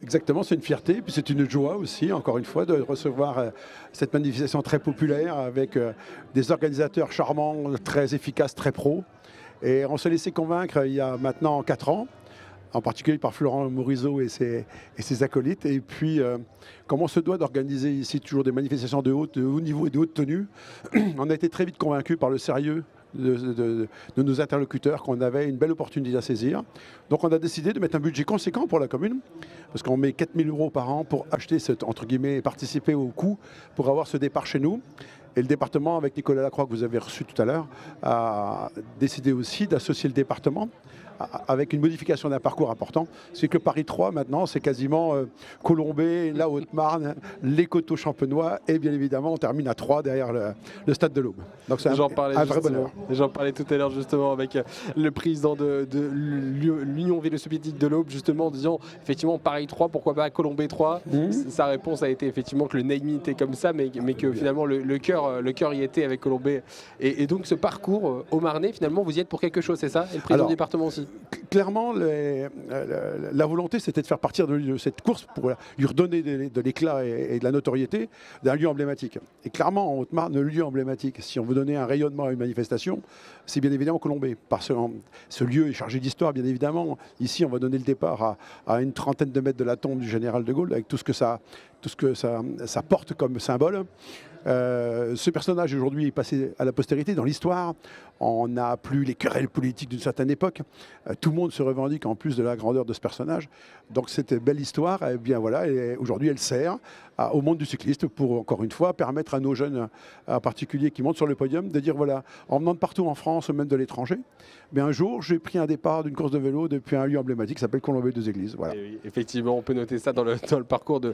Exactement, c'est une fierté, puis c'est une joie aussi, encore une fois, de recevoir cette manifestation très populaire avec des organisateurs charmants, très efficaces, très pros. Et on s'est laissé convaincre il y a maintenant 4 ans, en particulier par Florent Morizot et ses acolytes. Et puis, comme on se doit d'organiser ici toujours des manifestations de haut niveau et de haute tenue, on a été très vite convaincus par le sérieux de nos interlocuteurs qu'on avait une belle opportunité à saisir. Donc on a décidé de mettre un budget conséquent pour la commune, parce qu'on met 4 000 € par an pour acheter, entre guillemets, participer au coût pour avoir ce départ chez nous. Et le département, avec Nicolas Lacroix, que vous avez reçu tout à l'heure, a décidé aussi d'associer le département avec une modification d'un parcours important. C'est que Paris 3, maintenant, c'est quasiment Colombey, la Haute-Marne, les coteaux champenois, et bien évidemment, on termine à 3 derrière le stade de l'Aube. Donc c'est un vrai bonheur. J'en parlais tout à l'heure justement avec le président de l'Union Vélo soviétique de l'Aube, justement en disant effectivement Paris 3, pourquoi pas Colombey 3. Sa réponse a été effectivement que le naming était comme ça, mais que finalement le cœur y était avec Colombey. Et donc ce parcours au Marnais, finalement, vous y êtes pour quelque chose, c'est ça? Et le président du département aussi? Clairement, la volonté, c'était de faire partir de cette course pour lui redonner de l'éclat et de la notoriété d'un lieu emblématique. Et clairement, en Haute-Marne, le lieu emblématique, si on veut donner un rayonnement à une manifestation, c'est bien évidemment Colombey. Parce que ce lieu est chargé d'histoire, bien évidemment. Ici, on va donner le départ à une trentaine de mètres de la tombe du général de Gaulle, avec tout ce que ça porte comme symbole. Ce personnage aujourd'hui est passé à la postérité dans l'histoire. On n'a plus les querelles politiques d'une certaine époque. Tout le monde se revendique en plus de la grandeur de ce personnage. Donc cette belle histoire, eh bien voilà, aujourd'hui elle sert au monde du cycliste pour encore une fois permettre à nos jeunes, en particulier qui montent sur le podium, de dire voilà, en venant de partout en France, même de l'étranger, mais un jour j'ai pris un départ d'une course de vélo depuis un lieu emblématique qui s'appelle Colombey-deux-Églises. Voilà. Oui, effectivement, on peut noter ça dans le parcours de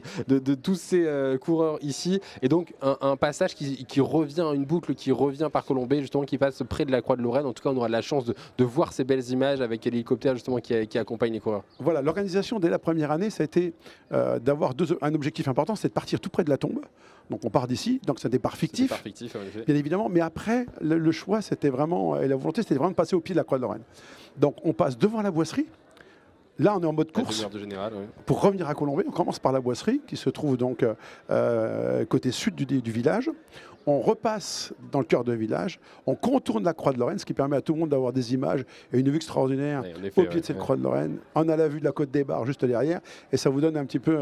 tous ces coureurs ici. Et donc un passage qui revient, une boucle qui revient par Colombey, justement, qui passe près de la Croix de Lorraine. En tout cas, on aura de la chance de voir ces belles images avec l'hélicoptère justement qui accompagne les coureurs. Voilà, l'organisation dès la première année, ça a été d'avoir un objectif important, c'est de partir tout près de la tombe. Donc on part d'ici, donc c'est un départ fictif, bien évidemment. Mais après, le choix, c'était vraiment, et la volonté, c'était vraiment de passer au pied de la Croix de Lorraine. Donc on passe devant la Boisserie. Là, on est en mode course. Pour revenir à Colombey, on commence par la Boisserie, qui se trouve donc côté sud du village. On repasse dans le cœur du village, on contourne la Croix de Lorraine, ce qui permet à tout le monde d'avoir des images et une vue extraordinaire au pied de cette Croix de Lorraine. On a la vue de la Côte des Barres juste derrière, et ça vous donne un petit peu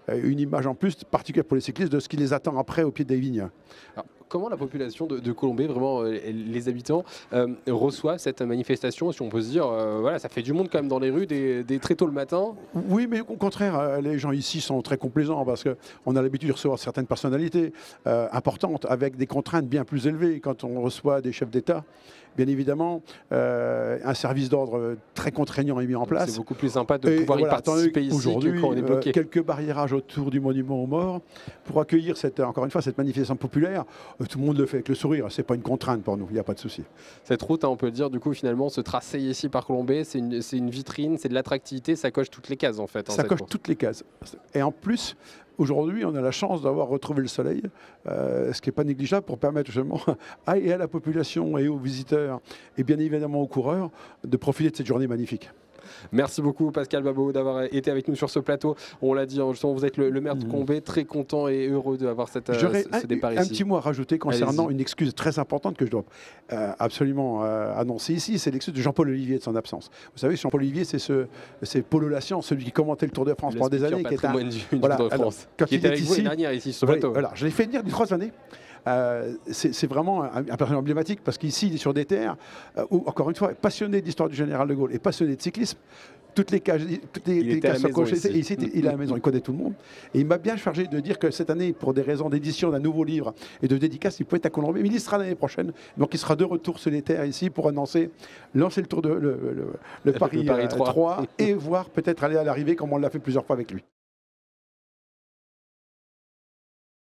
une image en plus, particulière pour les cyclistes, de ce qui les attend après au pied des vignes. Alors, comment la population de Colombey, vraiment les habitants, reçoivent cette manifestation? Si on peut se dire, voilà, ça fait du monde quand même dans les rues dès très tôt le matin. Oui, mais au contraire, les gens ici sont très complaisants parce qu'on a l'habitude de recevoir certaines personnalités importantes avec des contraintes bien plus élevées. Quand on reçoit des chefs d'État, bien évidemment, un service d'ordre très contraignant est mis en place. C'est beaucoup plus sympa de pouvoir y participer ici que quand on est bloqué. Quelques barriérages autour du monument aux morts pour accueillir encore une fois cette manifestation populaire. Tout le monde le fait avec le sourire, c'est pas une contrainte pour nous, il n'y a pas de souci. Cette route, on peut le dire, du coup, finalement, ce tracé ici par Colombey, c'est une vitrine, c'est de l'attractivité, ça coche toutes les cases en fait. Ça coche toutes les cases. Et en plus, aujourd'hui, on a la chance d'avoir retrouvé le soleil, ce qui n'est pas négligeable pour permettre justement à la population et aux visiteurs, et bien évidemment aux coureurs, de profiter de cette journée magnifique. Merci beaucoup Pascal Babot d'avoir été avec nous sur ce plateau. On l'a dit, justement, vous êtes le maire de Colombey, très content et heureux d'avoir ce départ ici. Un petit mot à rajouter concernant une excuse très importante que je dois absolument annoncer ici, c'est l'excuse de Jean-Paul Olivier de son absence. Vous savez, Jean-Paul Olivier, c'est Polo Lascience, celui qui commentait le Tour de France pendant des années, qui était Tour de France, qui était avec vous l'année dernière ici sur ce plateau. Voilà, je l'ai fait venir 3 années. C'est vraiment un personnage emblématique parce qu'ici, il est sur des terres où, encore une fois, passionné d'histoire du général de Gaulle et passionné de cyclisme. Toutes les cases sont cochées. Ici, il est à la maison, il connaît tout le monde. Et il m'a bien chargé de dire que cette année, pour des raisons d'édition d'un nouveau livre et de dédicace, il pouvait être à Colombey, mais il y sera l'année prochaine. Donc il sera de retour sur les terres ici pour lancer le tour de le Paris 3 et voir peut-être aller à l'arrivée comme on l'a fait plusieurs fois avec lui.